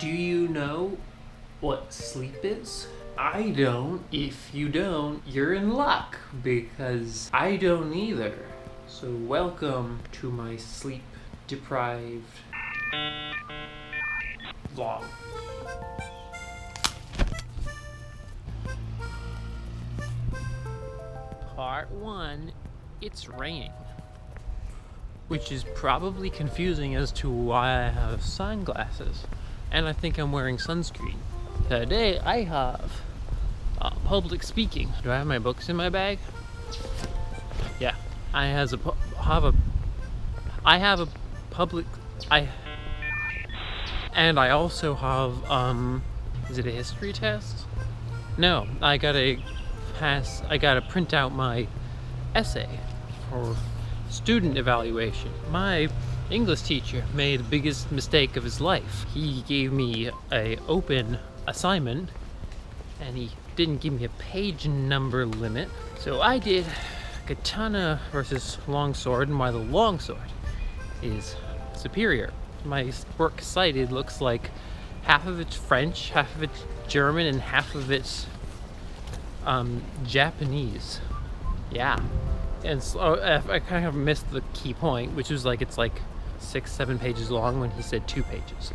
Do you know what sleep is? I don't. If you don't, you're in luck, because I don't either. So welcome to my sleep deprived vlog. Part 1, it's raining. Which is probably confusing as to why I have sunglasses. And I think I'm wearing sunscreen. Today I have public speaking. Do I have my books in my bag? Yeah, and I also have is it a history test? No, I gotta print out my essay for student evaluation. My English teacher made the biggest mistake of his life. He gave me an open assignment and he didn't give me a page number limit. So I did katana versus longsword, and why the longsword is superior. My works cited looks like half of it's French, half of it's German, and half of it's Japanese. Yeah. And so I kind of missed the key point, which was like it's like 6-7 pages long when he said 2 pages.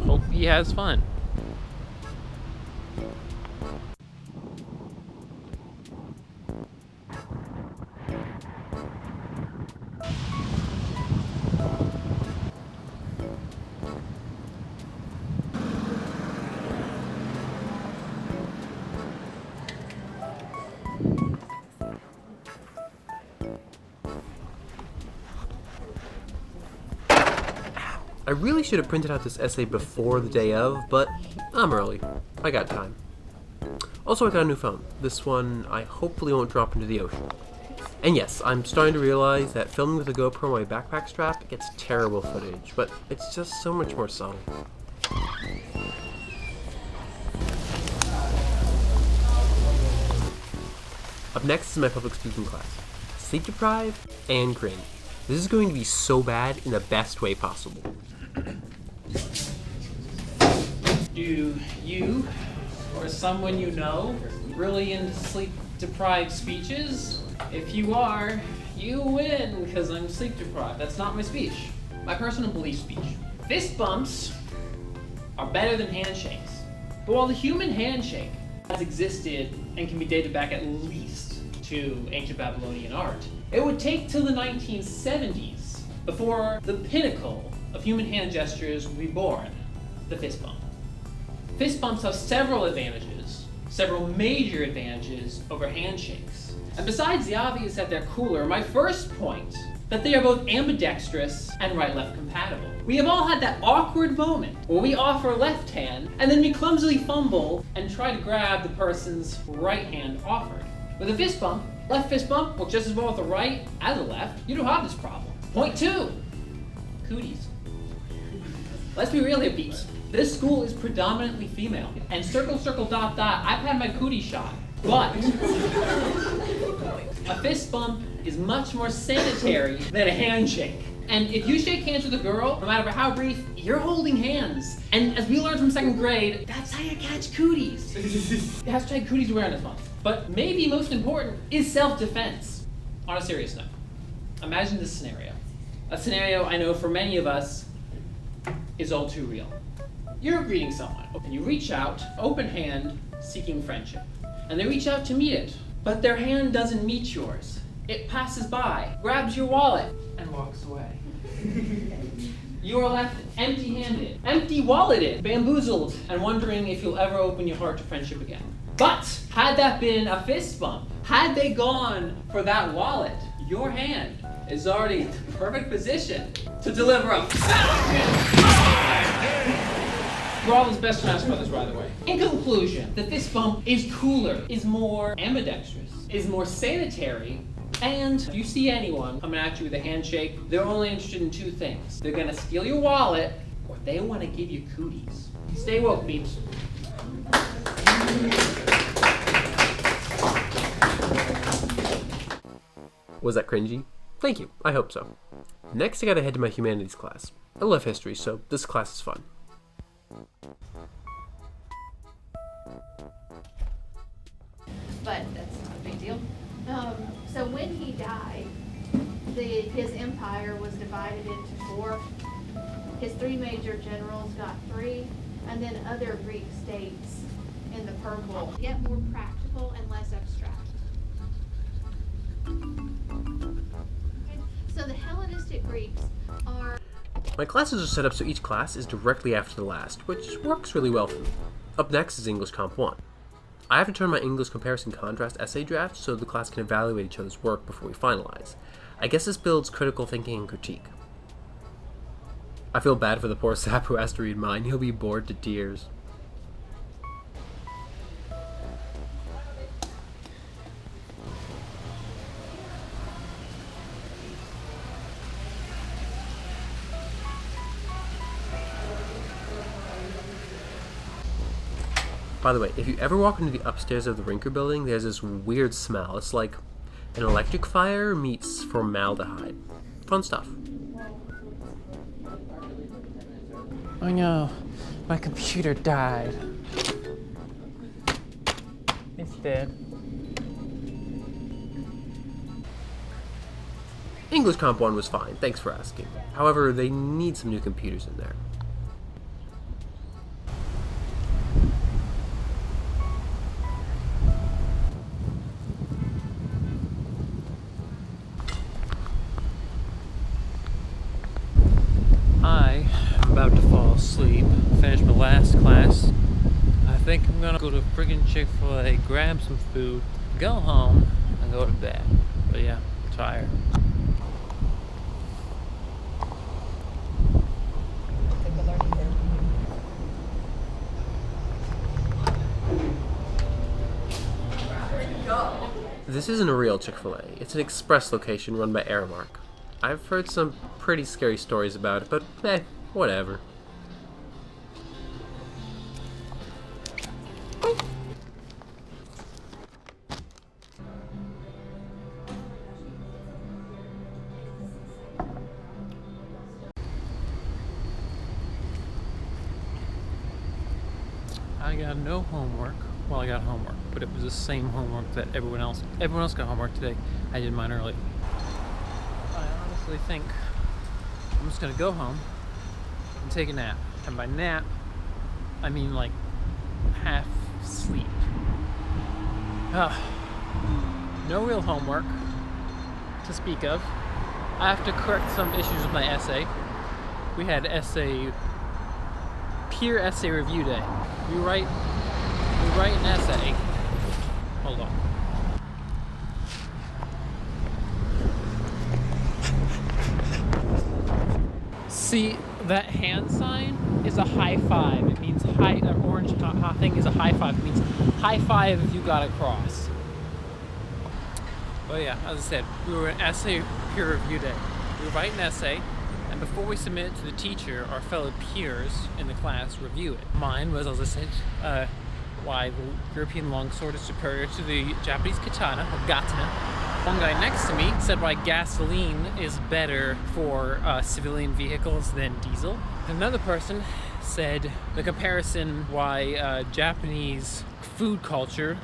Hope he has fun. I really should have printed out this essay before the day of, but I'm early. I got time. Also, I got a new phone. This one I hopefully won't drop into the ocean. And yes, I'm starting to realize that filming with a GoPro on my backpack strap gets terrible footage, but it's just so much more subtle. Up next is my public speaking class. Sleep deprived and cringe. This is going to be so bad in the best way possible. Do you or someone you know really into sleep deprived speeches? If you are, you win, because I'm sleep deprived. That's not my speech. My personal belief speech. Fist bumps are better than handshakes. But while the human handshake has existed and can be dated back at least to ancient Babylonian art, it would take till the 1970s before the pinnacle of human hand gestures would be born, the fist bump. Fist bumps have several advantages, several major advantages over handshakes. And besides the obvious that they're cooler, my first point, that they are both ambidextrous and right-left compatible. We have all had that awkward moment where we offer a left hand and then we clumsily fumble and try to grab the person's right hand offered. With a fist bump, left fist bump works just as well with the right as the left. You don't have this problem. Point 2, cooties. Let's be real here, peeps. This school is predominantly female. And circle, circle, dot, dot, I've had my cootie shot. But a fist bump is much more sanitary than a handshake. And if you shake hands with a girl, no matter how brief, you're holding hands. And as we learned from 2nd grade, that's how you catch cooties. Hashtag Cooties Awareness Month. But maybe most important is self-defense. On a serious note, imagine this scenario. A scenario I know for many of us is all too real. You're greeting someone, and you reach out, open hand, seeking friendship. And they reach out to meet it, but their hand doesn't meet yours. It passes by, grabs your wallet, and walks away. You are left empty-handed, empty-walleted, bamboozled, and wondering if you'll ever open your heart to friendship again. But had that been a fist bump, had they gone for that wallet, your hand is already in the perfect position to deliver a We're all as best Smash Brothers, by the way. In conclusion, the fist bump is cooler, is more ambidextrous, is more sanitary, and if you see anyone coming at you with a handshake, they're only interested in 2 things. They're gonna steal your wallet, or they wanna give you cooties. Stay woke, peeps. Was that cringy? Thank you, I hope so. Next I gotta head to my humanities class. I love history, so this class is fun. But that's not a big deal. So when he died, his empire was divided into 4. His 3 major generals got 3, and then other Greek states in the purple get more practical and less abstract. Okay. So the Hellenistic Greeks are... My classes are set up so each class is directly after the last, which works really well for me. Up next is English Comp 1. I have to turn my English comparison contrast essay draft so the class can evaluate each other's work before we finalize. I guess this builds critical thinking and critique. I feel bad for the poor sap who has to read mine. He'll be bored to tears. By the way, if you ever walk into the upstairs of the Rinker building, there's this weird smell. It's like an electric fire meets formaldehyde. Fun stuff. Oh no, my computer died. It's dead. English Comp 1 was fine, thanks for asking. However, they need some new computers in there. I'm about to fall asleep. Finished my last class. I think I'm gonna go to friggin' Chick-fil-A, grab some food, go home, and go to bed. But yeah, I'm tired. This isn't a real Chick-fil-A. It's an express location run by Aramark. I've heard some pretty scary stories about it, but whatever. I got no homework. Well, I got homework, but it was the same homework that everyone else got homework today. I did mine early. I honestly think I'm just gonna go home and take a nap. And by nap, I mean like half sleep. No real homework to speak of. I have to correct some issues with my essay. We had peer essay review day. We write an essay. Hold on. See, that hand sign is a high five. It means high. That orange thing is a high five. It means high five if you got across. But yeah, as I said, we were an essay peer review day. We write an essay, and before we submit it to the teacher, our fellow peers in the class review it. Mine was, as I said, why the European longsword is superior to the Japanese katana, or gatana. One guy next to me said why gasoline is better for civilian vehicles than diesel. Another person said the comparison why Japanese food culture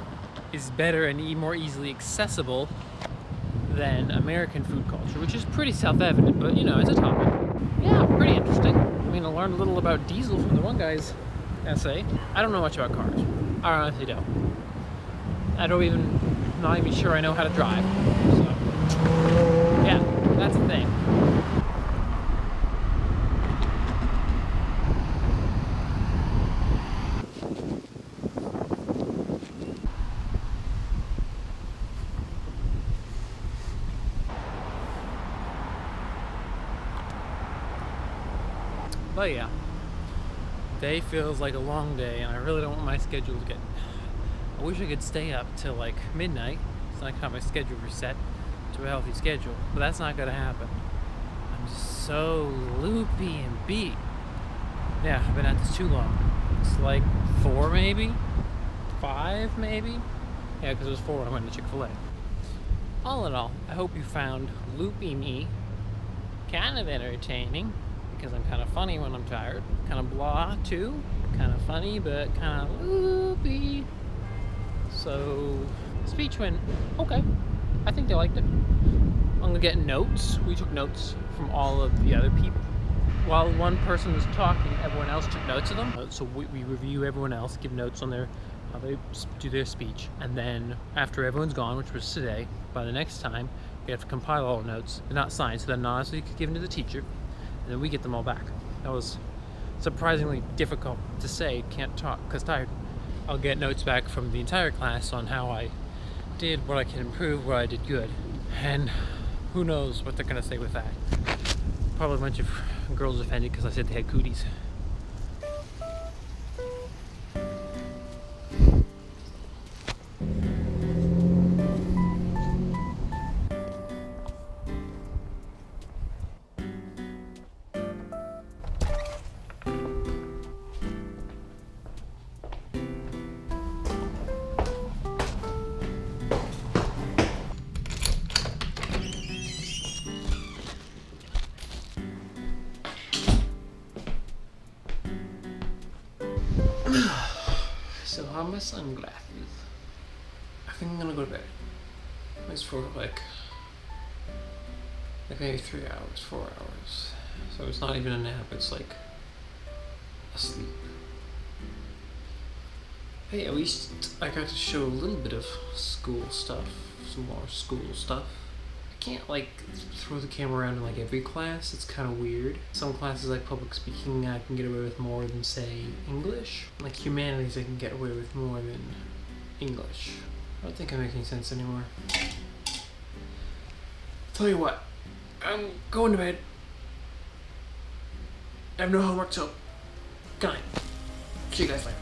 is better and more easily accessible than American food culture, which is pretty self-evident, but you know, it's a topic. Yeah, pretty interesting. I mean, I learned a little about diesel from the one guy's essay. I don't know much about cars. I honestly don't. I'm not even sure I know how to drive. So, yeah, that's the thing. But yeah, day feels like a long day, and I really don't want my schedule to get... I wish I could stay up till like midnight, so I can have my schedule reset to a healthy schedule, but that's not gonna happen. I'm just so loopy and beat. Yeah, I've been at this too long. It's like 4 maybe? 5 maybe? Yeah, because it was 4 when I went to Chick-fil-A. All in all, I hope you found loopy me kind of entertaining. because I'm kind of funny when I'm tired. Kind of blah too. Kind of funny, but kind of loopy. So, speech went okay. I think they liked it. I'm gonna get notes. We took notes from all of the other people. While one person was talking, everyone else took notes of them. So we review everyone else, give notes on how they do their speech, and then after everyone's gone, which was today, by the next time, we have to compile all the notes. They're not signed, so they're not so you can give them to the teacher, and then we get them all back. That was surprisingly difficult to say. Can't talk because tired. I'll get notes back from the entire class on how I did, what I can improve, what I did good, and who knows what they're gonna say with that. Probably a bunch of girls offended because I said they had cooties. So how are my sunglasses? I think I'm gonna go to bed. It's for like maybe 3 hours, 4 hours. So it's not even a nap, it's like a sleep. Hey, at least I got to show a little bit of school stuff, some more school stuff. I can't like throw the camera around in like every class, it's kind of weird. Some classes like public speaking I can get away with more than say English. Like humanities I can get away with more than English. I don't think I make any sense anymore. Tell you what, I'm going to bed. I have no homework, so good night. See you guys later.